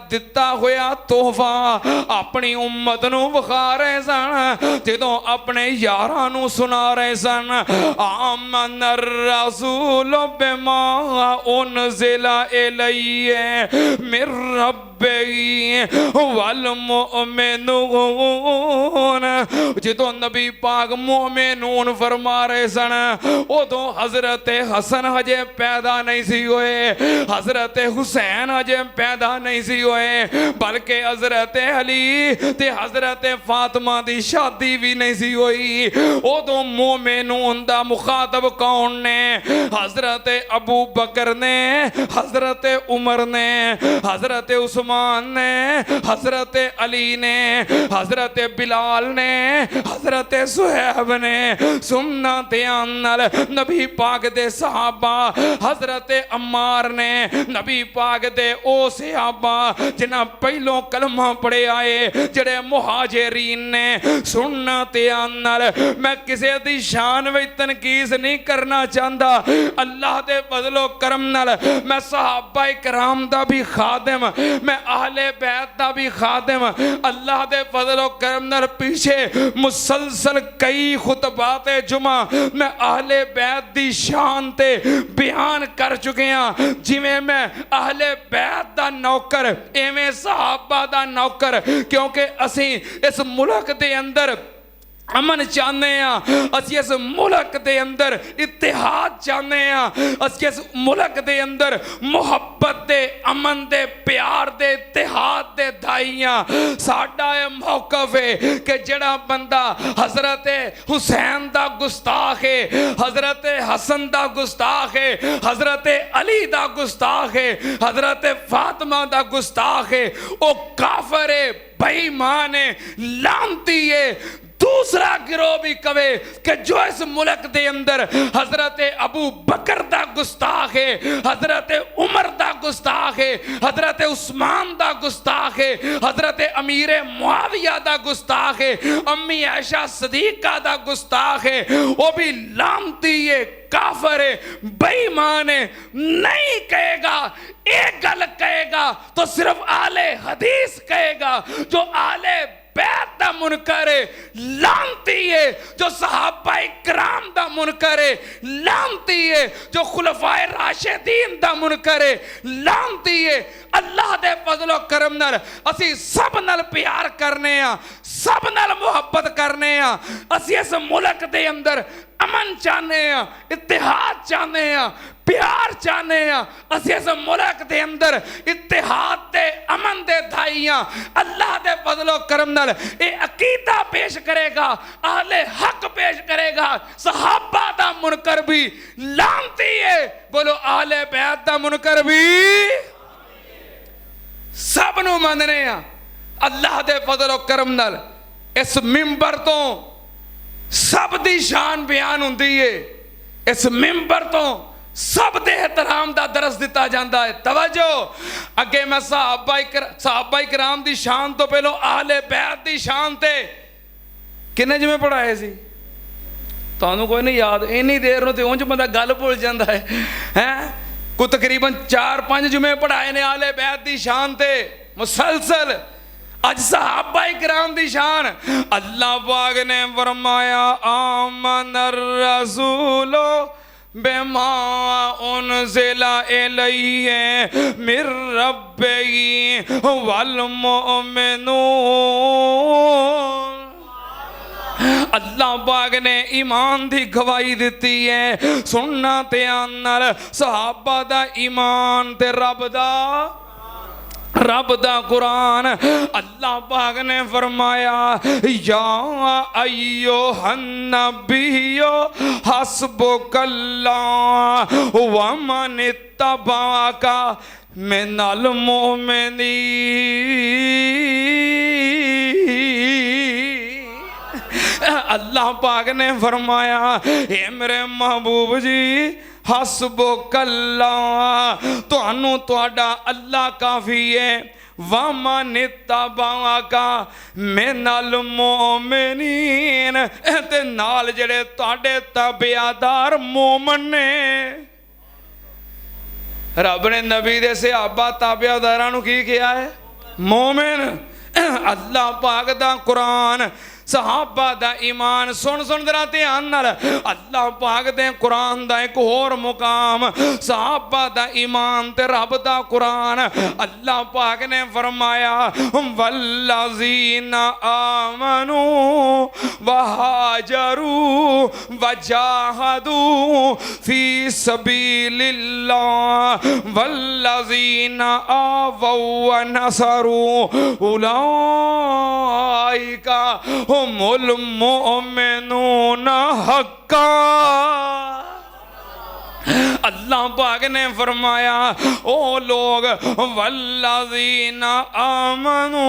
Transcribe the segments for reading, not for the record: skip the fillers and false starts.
दिता होया तोहफा अपनी उम्मत नूं विखा रहे सन, जदों अपने यारां नूं सुना रहे सन। आमन रसूल बिमा उनज़िला इलैहि मिर रब्बिही वल मुमिनून। जदों नबी पाक मोमिनून फरमा रहे सन, उदों हजरत हसन हजे पैदा नहीं सी होए, हजरत हुसैन हजे पैदा नहीं सी होए, बल्कि हजरत अली ते हजरत फातिमा दी शादी भी नहीं सी होई। उदों मोमिनून दा मुखातब कौन ने? हजरत अबू बकर ने, हजरत उमर ने, हजरत उस्मान ने, हजरत अली ने, हजरत बिलाल ने, हजरत सुहैब ने। सुनना ध्यान नाल नबी पाक दे सहाबा, हजरत अम्मार ने, नबी पाक दे ओ सहाबा जिन्हां पहलों कलमा पढ़े आए, जड़े मुहाजिरीन ने। सुनना ध्यान नाल, मैं किसी दी शान विच तनकीस नहीं करना चाहता। अल्लाह दे फज़लो करम नाल मैं सहाबा कराम दा भी खादिम, मैं आहले बैत दा भी खादिम। अल्लाह दे फज़लो करम नाल पीछे मुसलसल कई खुतबात जुमा मैं आहले बैत दी शान ते बयान कर चुके हैं। जिवें मैं आहले बैत दा नौकर एवें सहाबा दा नौकर, क्योंकि असी इस मुल्क दे अंदर अमन चाहते हैं, असी इस मुल्क दे अंदर इतिहाद चाहते हैं, असी इस मुल्क दे अंदर मुहब्बत दे, अमन दे, प्यार दे, इतिहाद दे दाइयां। साडा यह मौकफ है कि जड़ा बंदा हजरत हुसैन दा गुस्ताख है, हजरत हसन दा गुस्ताख है, हजरत अली दा गुस्ताख है, हजरत फातिमा दा गुस्ताख है, वो काफर है, बेईमान है, लानती है। दूसरा गिरोह भी कहे कि जो इस मुल्क के अंदर हजरत अबू बकर दा गुस्ताख है, हजरत उमर दा गुस्ताख है, हजरत उस्मान दा गुस्ताख है, हजरत अमीर मुआविया दा गुस्ताख है, अम्मी आयशा सदीका दा गुस्ताख है, वो भी लानती है, काफर है, बेईमान है। नहीं कहेगा, एक गल कहेगा तो सिर्फ आले हदीस कहेगा। जो आले बैत दा मुनकर है, लानती है। जो सहाबा इकराम दा मुनकर है, लानती है। जो खुलफाए राशिदीन दा मुनकर है, लानती है। अल्लाह दे फज़लो करम नाल असी सब नाल प्यार करने आ, सब नाल मुहब्बत करने आ। असी इस मुल्क दे अंदर अमन चाहते हैं, इतिहाद चाहते हैं, प्यार चाहते हैं। असी इस मुल्क के अंदर इतिहाद दे, अमन दे दाइयां। अल्लाह दे फज़लो करम नाल ये अकीदा पेश करेगा, आहले हक पेश करेगा। सहाबा दा मुनकर भी लानती है, बोलो आहले बैत दा मुनकर भी सब नूं मनने आ। अल्लाह दे फज़लो करम नाल इस मिंबर तो सब दी शान बयान हुंदी है, इस मिंबर तो सब दे एहतराम दा दरस दिता जाता है। तवज्जो, अगे मैं सहाबा इकराम दी शान तो पहलो आहले बैत दी शान ते किन्ने जिमें पढ़ाए सी? तुहानू कोई नहीं याद? इन्नी देर नूं ते उंज बंदा गल भुल जाता है। हैं को तकरीबन 4-5 जुमे पढ़ाए ने आहले बैत दी शान ते मुसलसल। अज सहाबा इकराम दी शान अल्लाह पाक ने फरमाया, आमन रसूलो बिमा उनज़िला इलैहि मिर रब्बिही वल मुमिनून। अल्लाह पाक ने ईमान की गवाही दी है। सुनना ध्यान नाल, सहाबा दा ईमान ते रब दा कुरान। अल्लाह पाक ने फरमाया, या अय्युहन नबियो हस्बुकल्लाह व मन इत्तबाका मिनल मोमिनीन। अल्लाह पाक ने फरमाया, हे मेरे महबूब जी, हस्बुकल्लाह, तुहानू तुहाडा अल्लाह काफ़ी है। वमन इत्तबाका मिनल मोमिनीन, ते नाल जेड़े तुहाडे तबियादार मोमन ने। रब ने नबी दे सहाबा ताबेदारां नूं की कहा है? मोमिन। अल्लाह पाक दा कुरान, सहाबा दा ईमान। सुन जरा ध्यान नाल, अल्लाह पाक दे कुरान दा एक होर मुकाम, सहाबा दा ईमान ते रब दा कुरान। अल्लाह पाक ने फरमाया वल्लज़ीना आमनू वहाजरू वजाहदू फी सबीलिल्लाह वल्लज़ीना आवौ व नसरू उलाइका हुमुल मोमिनून हक्का। अल्लाह पाक ने फरमाया ओ लोग वल्लज़ीना आमनू,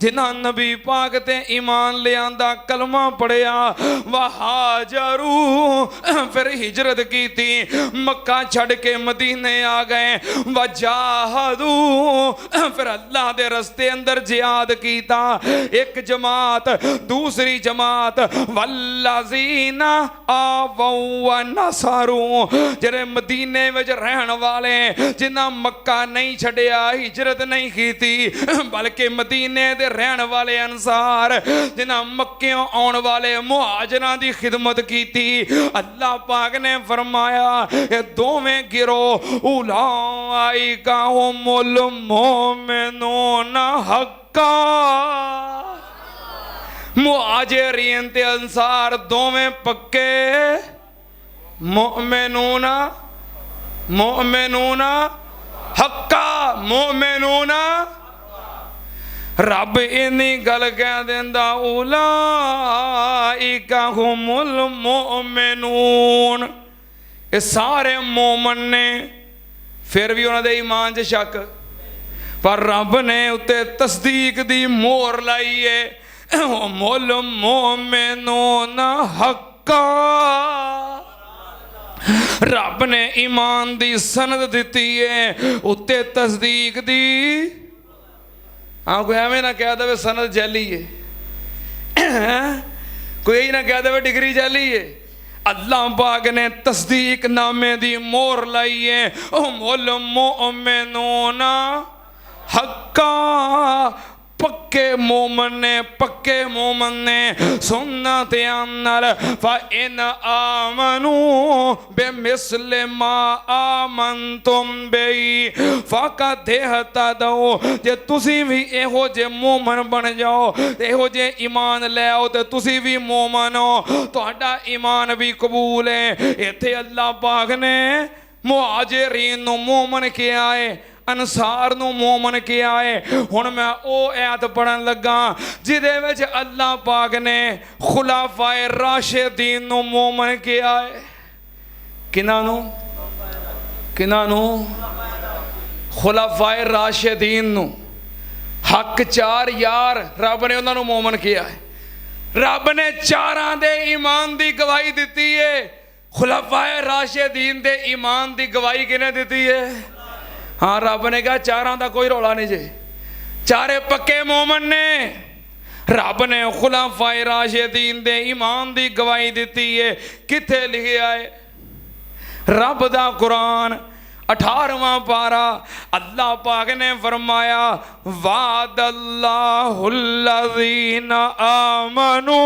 जिन्हां नबी पाक ते ईमान ले आंदा, कलमा पढ़िया, वहाजरू फिर हिजरत की थी, मक्का छड़ के मदीने आ गए, वजाहदू फिर अल्लाह दे रस्ते अंदर जिहाद कीता। एक जमात, दूसरी जमात, वल्लज़ीना आवौ व नसरू, जेरे मदीने विच रहन वाले, जिन्हां मक्का नहीं छड़िया, हिजरत नहीं की थी, बल्कि मदीने दे रहन वाले अंसार, जिन्हां मक्कियों आउण वाले मुहाजिरां दी खिदमत की थी। अल्लाह पाक ने फरमाया ये दोवें गिरोह उलाइका हुमुल मोमिनून हक्का। मुहाजिरीन ते अंसार दोवें पक्के मोमिनूना, मोमिनूना हक्का, मोमिनूना। रब इन्नी गल कह देंदा उलाइका हुमुल मोमिनून, ये सारे मोमन ने। फिर भी उन्हां दे ईमान च शक, पर रब ने उत्ते तस्दीक दी मोहर लाई है, हुमुल मोमिनून हक्का। रब ने ईमान दी सनद दिती है, उत्ते तस्दीक दी। हाँ, कोई एवं ना कह दे सनद जैली है, कोई यही ना कह दे डिग्री जैली है। अल्लाह पाक ने तस्दीक नामे दी मोहर लाई है, हुमुल मोमिनून हक्का। पक्के मोमन ने, पक्के मोमन ने सुनना ध्यान नाल, फ़इन आमनू बेमिस्ले मा आमनतुम बिही फ़क़द इहतदौ। जे तुसी भी इहो जे मोमन बन जाओ, इहो जे ईमान ले आओ, तो तुसी भी मोमन हो, तुहाडा ईमान भी कबूल है। इत्थे अल्लाह पाक ने मुहाजिरीन नूं मोमन किया है, अंसार नूं मोमन किया है। हुण मैं ओ आयत पढ़न लगा जिहदे विच अल्लाह पाक ने खुलाफाए राशिदीन नूं मोमन किया है। किन्हां नूं? किन्हां नूं? खुलाफाए राशिदीन नूं। हक चार यार, रब ने उन्हां नूं मोमन किया है। रब ने चारां दे ईमान दी गवाही दिती है। खुलाफाए राशिदीन दे ईमान दी गवाही किने दिती है? हाँ, रब ने कहा चारां दा कोई रौला नहीं जे, चारे पक्के मोमन ने। रब ने खुलाफाए राशिदीन दे ईमान दी गवाही दिती है। किथे लिखिया है? रब दा कुरान 18वां पारा, अल्लाह पाक ने फरमाया वादल्लाहुल्लज़ीना आमनू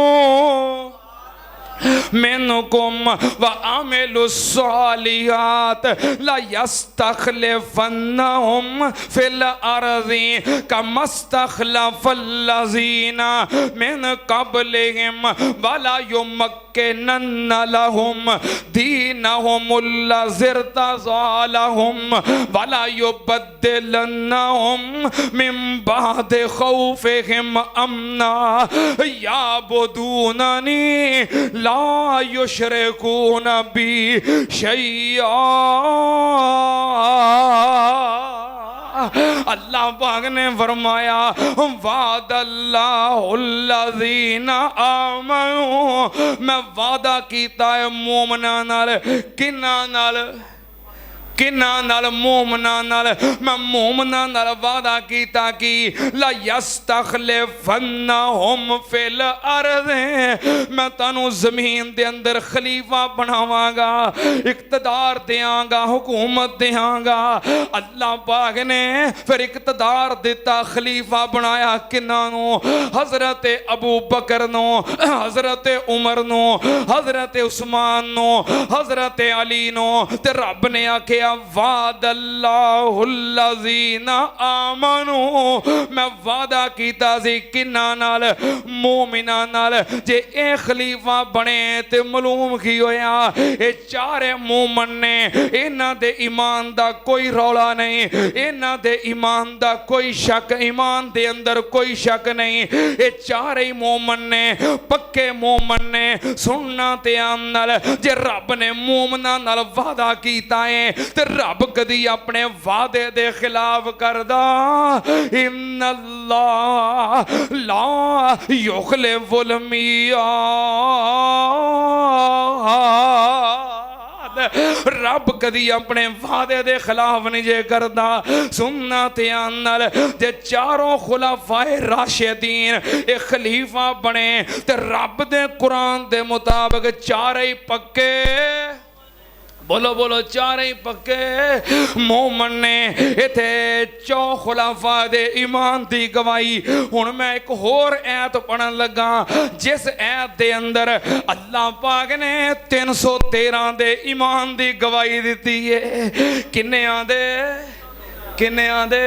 मिनकुम व आमिलुस्सालिहात ला यस्तखलिफन्नहुम फिल अर्ज़ि कमस्तखलफल्लज़ीना मिन क़ब्लिहिम वला युमक्किनन्न लहुम दीनहुमुल्लज़ी इर्तज़ा लहुम वला युबद्दिलन्नहुम मिन बअदि खौफिहिम अमना याबुदूननी ला युशरिकून बी शैया। अल्लाह पाक ने फरमाया वादल्लाहुल्लज़ीना आमनू, मैं वादा कीता है मोमना नाल। किन्ना नाल? किन्ना नाल मोमना नाल मैं मोमना नाल वादा कीता कि ला यस्तखलिफन्नहुम फिल अर्ज़ मैं तानू जमीन दे अंदर खलीफा बनावांगा इक्तदार देंगा हुकूमत देंगा अल्लाह पाक ने फिर इक्तदार दिता खलीफा बनाया किन्ना नू हजरत अबू बकर नू हजरत उमर नू हजरत उस्मान नू हजरत अली नू ते रब ने आख्या वादल्लाहुल्लज़ीना आमनू मैं वादा कीता सी किन्ना नाल मोमिना नाल जे ए खलीफा बने ते मालूम की होया ए चारे मोमन ने इन्हां दे ईमान दा कोई रौला नहीं इन्हां दे ईमान दा कोई शक ईमान दे अंदर कोई शक नहीं ए चारे मोमन ने पक्के मोमन ने सुनना ते आम नाल जे रब ने मोमना नाल वादा कीता है ते रब कदी अपने वादे दे खिलाफ करदा इन्नल्लाह ला युखलिफुल मियाद रब कदी अपने वादे दे खिलाफ नहीं जे करदा सुनना ते आन नाल जे चारों खुलाफाए राशिदीन ए खलीफा बने ते रब दे कुरान दे मुताबिक चारे ही पक्के बोलो बोलो चारे ही पक्के मोमन ने इथे चौ खुलाफा दे ईमान दी गवाही हुण मैं एक होर ऐत पढ़न लगा जिस ऐत दे अंदर अल्लाह पाक ने 313 दे ईमान दी गवाही दिती है किन्ने आंदे किन्ने आंदे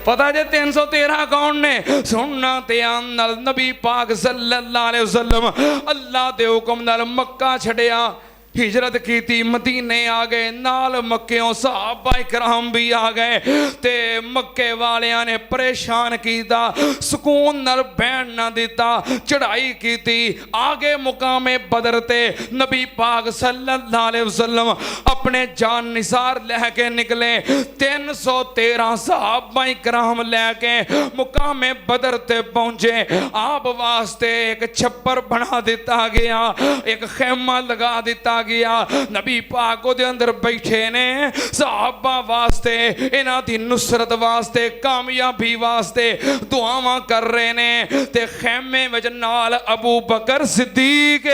पता जे 313 कौन ने सुनना ते आन नाल नबी पाक सल्लल्लाहु अलैहि वसल्लम अल्लाह दे हुक्म नाल मक्का छड़िया हिजरत की थी मदीने आ गए नाल मक्कियों सहाबा इकराम भी आ गए ते मक्के वालियां ने परेशान किया सुकून नाल बैठ ना दिता चढ़ाई की थी आगे मुकामे बदर ते नबी पाक सल्लल्लाहु अलैहि वसल्लम अपने जान निसार लैके निकले 313 सहाबा इकराम लैके मुकामे बदर ते पहुंचे आप वास्ते एक छप्पर बना दिता गया एक खैमा लगा दिता गया नबी पाक दे अंदर बैठे ने सहाबा वास्ते इन्हां दी नुसरत वास्ते कामयाबी वास्ते दुआवां कर रहे ने ते खैमे विच नाल अबू बकर सिद्दीक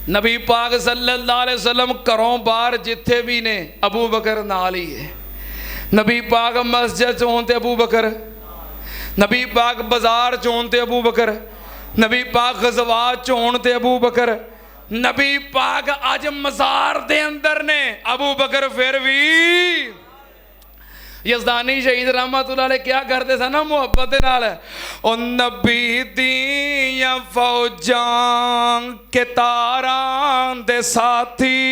नबी पाक सल्लल्लाहु अलैहि वसल्लम घरों बाहर जिथे भी ने अबू बकर नाल ही है नबी पाक मस्जिद च होण ते अबू बकर नबी पाक बाजार च होण ते अबू बकर नबी पाक गज़वात च होण ते अबू बकर नबी पाक अज मज़ार दे अंदर ने अबू बकर फिर भी यज़दानी शहीद रहमतुल्लाह अलैह क्या करते सन ना मुहब्बत दे नाल ओ नबी दियां फौजां के तारां दे साथी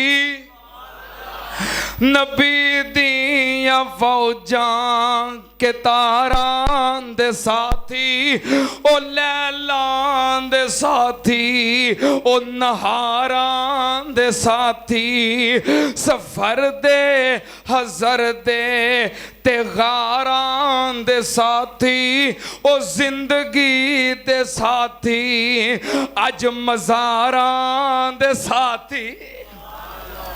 नबी दियां फौजां के तारां दे साथी ओ लैलां दे साथी ओ नहारां दे साथी सफर दे हज़र दे ते गारां दे साथी ओ जिंदगी दे साथी अज मज़ारां दे साथी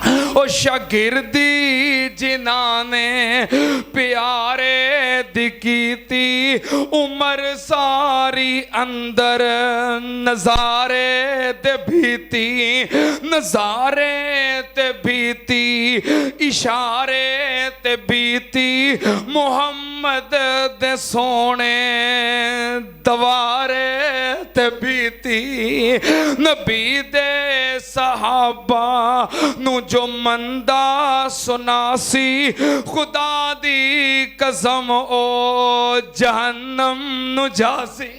ओ शागिर्दी जिन्हां ने प्यारे दी कीती उम्र सारी अंदर नज़ारे ते भीती नज़ारे ते भीती इशारे ते बीती मुहम्मद दे सोने दवारे ते बीती नबी दे सहाबा नू जो मंदा सुनासी खुदा दी कसम ओ जहन्नम नु जासी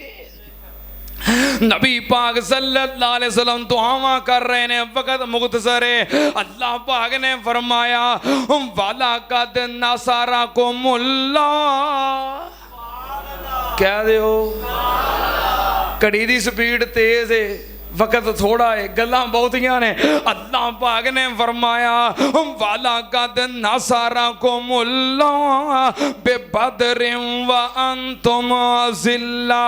नबी पाक सल्लल्लाहु अलैहि वसल्लम दुआवां कर रहे ने वक्त मुख्तसर है अल्लाह पाक ने फरमाया वाला कद नसारा को मुल्ला कह दो घड़ी दी स्पीड तेज है वक्त थोड़ा है गल्लां बहुतियां ने अल्लाह पाक ने फरमाया वाला कद नसारा को मुल्ला बेबदरिम व अंतुम जिल्ला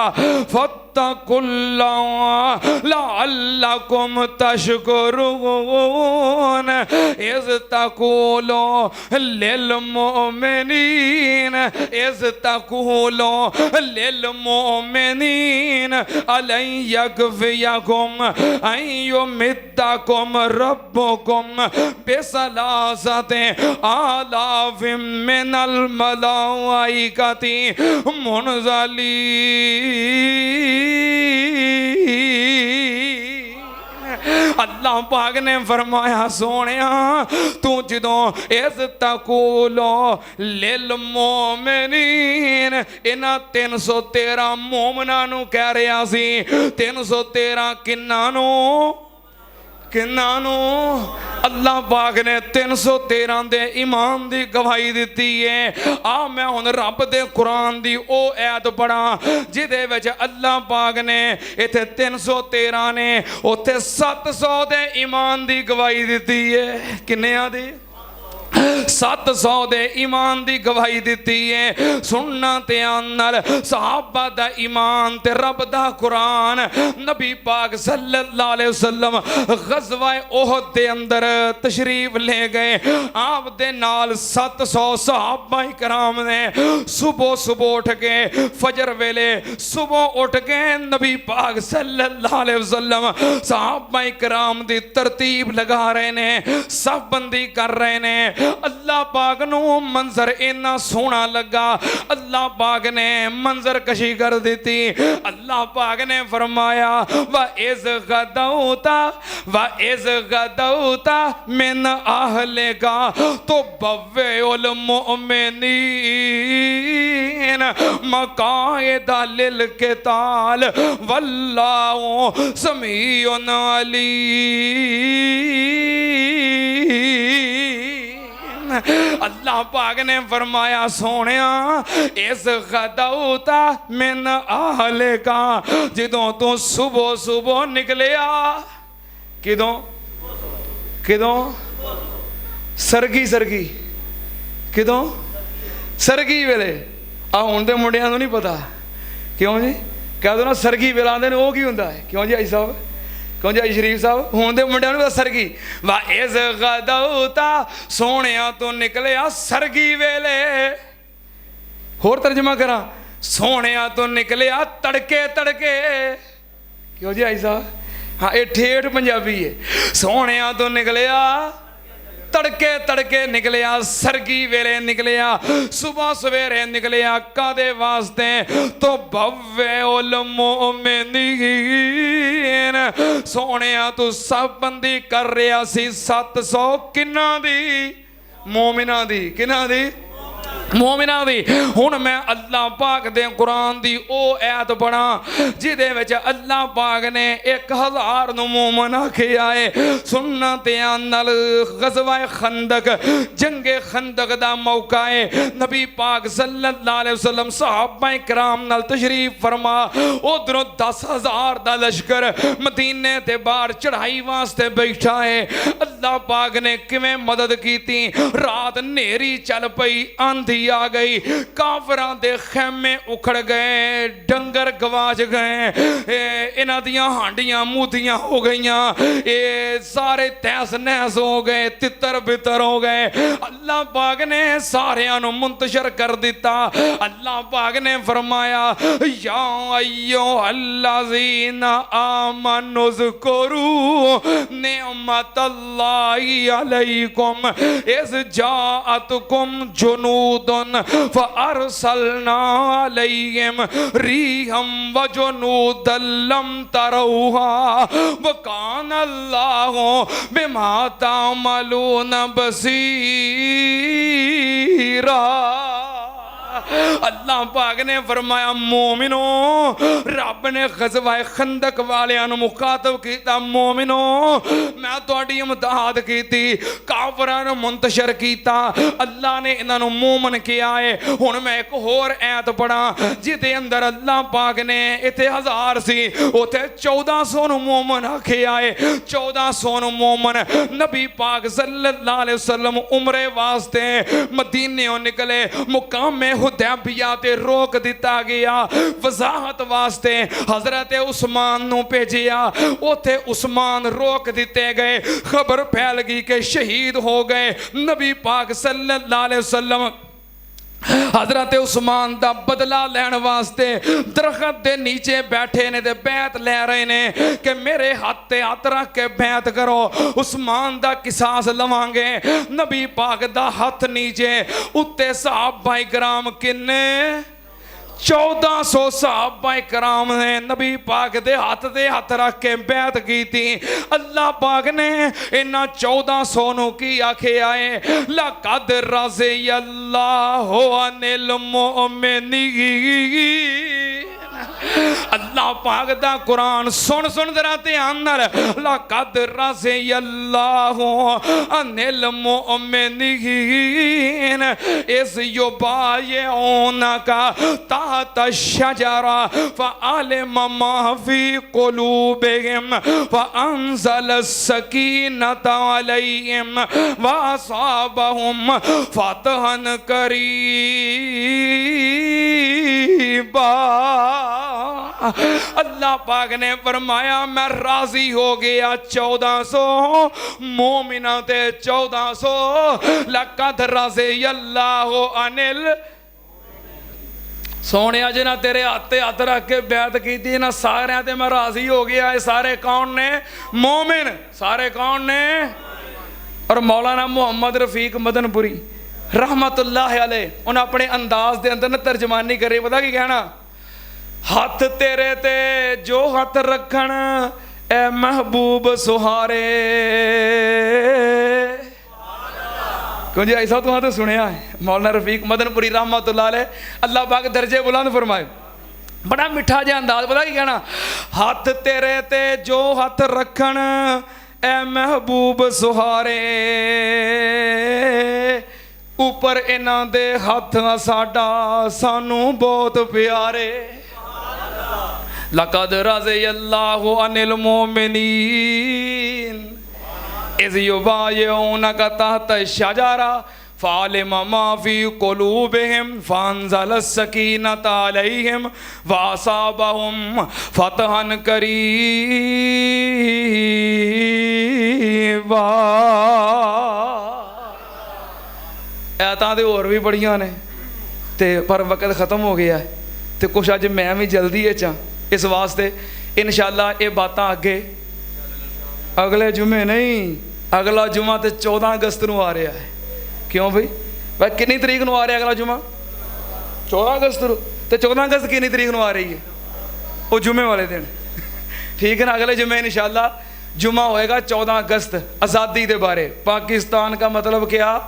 वत्तकुल्लाह लअल्लकुम तशकुरून इज़ तक़ूलू लिल मोमिनीन इज़ तक़ूलू लिल मोमिनीन अलन यगफ़ियकुम अन युमिद्दकुम रब्बुकुम बिसलासति आलाफिम मिनल मलाइकति मुनज़लीन। अल्लाह पाक ने फरमाया सोनिया तू जदों इस तक़ूलो लिल मोमिनीन इन्हां 313 मोमनां नूं कह रहा सी 313 किन्ना नूं अल्लाह पाक ने 313 दे ईमान दी गवाही दी है। आ मैं हुण रब दे कुरान दी ओ ऐत पढ़ा जिहदे विच अल्लाह पाक ने इत्थे 313 ने उत्थे 700 दे ईमान दी गवाही दी है। किन्नियां दी 700 दे ईमान दी गवाही दी है। सुनना ते नाल सहाबा दा ईमान ते रब दा कुरान नबी पाक सल्लल्लाहु अलैहि वसल्लम गज़वा ओहद दे अंदर तशरीफ ले गए। आप दे नाल 700 सहाबा कराम ने सुबह उठ के फजर वेले सुबह उठ के नबी पाक सल्लल्लाहु अलैहि वसल्लम सहाबा कराम दी तरतीब लगा रहे ने सब बंदी कर रहे ने। अल्लाह पाक नू मंजर इन्ना सोहना लगा अल्लाह पाक ने मंजर कशी कर दी। अल्लाह पाक ने फरमाया व इज़ गदौता मिन अहलिका तो बव्वेउल मोमिनीन मकाइदा लिल किताल वल्लाहु समीउन अलीम। अल्लाह पाक ने फरमाया सोनिया इस गदौता मिन अहलिका जदों तू सुबह निकलिया किदों सरगी किदों सरगी वेले आ हुण दे मुंडियां नूं नहीं पता क्यों जी कह दो ना सरगी वेला आंदे ने ओ की हुंदा है क्यों जी आई साहब क्यों जी आई शरीफ साहब हुण दे मुंडियां नूं सरगी वा इज़ गदौता सोहणिया तू निकलिया सरगी वेले। होर तर्जमा करा सोहणिया तू निकलिया तड़के क्यों जी आई साहब हाँ ये ठेठ पंजाबी है। सोहणिया तू निकलिया तड़के निकलिया सरगी वेले निकलिया सुबह सवेरे निकलिया कादे वास्ते तो बव्वेउल मोमिनीन सोहणिया तू सब बंदी कर रहा सी 700 किन्ना दी मोमिना दी। हुण मैं अल्लाह पाक दे कुरान दी ओ ऐत पढ़ा जिहदे विच अल्लाह पाक ने 1000 नूं मोमिन आखिया है। सुनना ते नाल गज़वा खंदक जंगे खंदक दा मौका है। नबी पाक सल्लल्लाहु अलैहि वसल्लम सहाबा कराम नाल तशरीफ फरमा उधरों 10,000 दा लश्कर मदीने ते बाहर चढ़ाई वास्ते बैठा है। अल्लाह पाक ने किवें मदद कीती रात नेरी चल पई आंधी आ गई काफरां दे खैमे उखड़ गए डंगर गवाच गए इन्हां दियां हांडियां मूदियां हो गईयां ये सारे तहस नहस हो गए तितर बितर हो गए। अल्लाह पाक ने सारियां नूं मुंतशर कर दिता। अल्लाह पाक ने फरमाया या अय्युहल्लज़ीना आमनुज़्कुरू निअमतल्लाहि अलैकुम इज़ जाअतकुम जुनूद फअरसलना अलैहिम रिहम व जुनूदन लम तरौहा व कानल्लाहु बिमा तामलून बसीरा। अल्लाह पाक ने फरमाया मोमिनो रब ने गज़वा खंदक वालियां नूं मुखातब कीता मोमिनो मैं तुहाडी इमदाद कीती काफरां नूं मुंतशर कीता अल्लाह ने इन्हां नूं मोमिन किया है। हुण मैं एक होर ऐत पढ़ा जिहदे अंदर अल्लाह पाक ने इत्थे 1000 सी उत्थे 1400 नूं मोमिन आखिया है। 1400 नूं मोमिन नबी पाक सल्लल्लाहु अलैहि वसल्लम उमरे वास्ते मदीने निकले मुकामे हुदैबिया ते रोक दिता गया। वजाहत वास्ते हजरत उस्मान नूं भेजिया, उथे उस्मान रोक दिते गए। खबर फैल गई कि शहीद हो गए। नबी पाक सल्लल्लाहु अलैहि वसल्लम हजरत उस्मान दा बदला लैण वास्ते दरखत दे नीचे बैठे ने ते बैत लै रहे ने कि मेरे हाथ ते हाथ रख के बैत करो, उस्मान दा किसास लवांगे। नबी पाक दा हाथ नीचे, उत्ते सहाबाए किराम किन्ने 1400 सहाबाए किराम ने नबी पाक दे हाथ रख के बैत की थी। अल्लाह पाक ने इन्हां 1400 नूं की आखिया है, लक़द रज़ियल्लाहु अनिल मुमिनीन। अल्लाह पाक दा कुरान सुन सुन जरा ध्यान नाल, लक़द रज़ियल्लाहु अनिल मुमिनीन इज़ युबायिऊनका तहत शजरा फ़अलिम मा फ़ी क़ुलूबिहिम फ़अंज़ल सकीनत अलैहिम वअसाबहुम फ़तहन करीबा। अल्लाह पाक ने फरमाया मैं राजी हो गया 1400 मोमिना ते 1400। लक़द रज़ियल्लाहु अनिल, सोने जिन्हें तेरे हाथ हाथ रख के बैत की थी ना सारे ते मैं राजी हो गया। ये सारे कौन ने? मोमिन। सारे कौन ने? और मौलाना मोहम्मद रफीक मदनपुरी रहमतुल्लाह अलैह उन्हें अपने अंदाज के अंदर न तर्जमानी करे, पता की कहना, हाथ तेरे ते जो हाथ रखन ए महबूब सुहारे। क्यों जी ऐसा तो तो सुनिया है मौलाना रफीक मदनपुरी रहमतुल्लाह अलैह, अल्लाह पाक दर्जे बुलंद फरमाए। बड़ा मिठा जिहा अंदाज, पता की कहना, हाथ तेरे ते जो हाथ रखन ए महबूब सुहारे, ऊपर इन्हां दे हाथ साडा सानू बहुत प्यारे। लक़द रज़ियल्लाहु अनिल मुमिनीन इज़ युबायिऊनका तहत शजरा फ़अलिम मा फ़ी क़ुलूबिहिम फ़अंज़ल सकीनत अलैहिम वअसाबहुम फ़तहन करीबा। ऐतां ते होर भी बड़ियां ने ते पर वक्त ख़त्म हो गया है ते कुछ अज मैं भी जल्दी च इस वास्ते इंशाअल्लाह ये बातां अगे अगले जुमे नहीं, अगला जुमा तो 14 अगस्त को आ रहा है। क्यों भाई? भाई कितनी तरीक को आ रहा है अगला जुमा? 14 अगस्त को। तो 14 अगस्त कितनी तरीक को आ रही है? वो जुमे वाले दिन ठीक है ना। अगले जुमे इंशाअल्लाह जुमा होएगा 14 अगस्त आज़ादी के बारे। पाकिस्तान का मतलब क्या?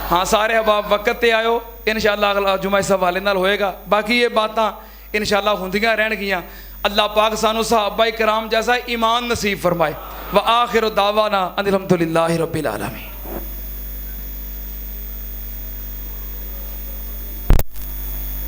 हाँ सारे अहबाब वक्त ते आयो, इंशाअल्लाह अगला जुमा इस हवाले नाल होएगा। बाकी ये बातां इंशाअल्लाह होंदियां रहणगियां। अल्लाह पाक सानू सहाबाए किराम जैसा ईमान नसीब फरमाए। व आखिर दावाना अनिल हम्दुलिल्लाहि रब्बिल आलमीन।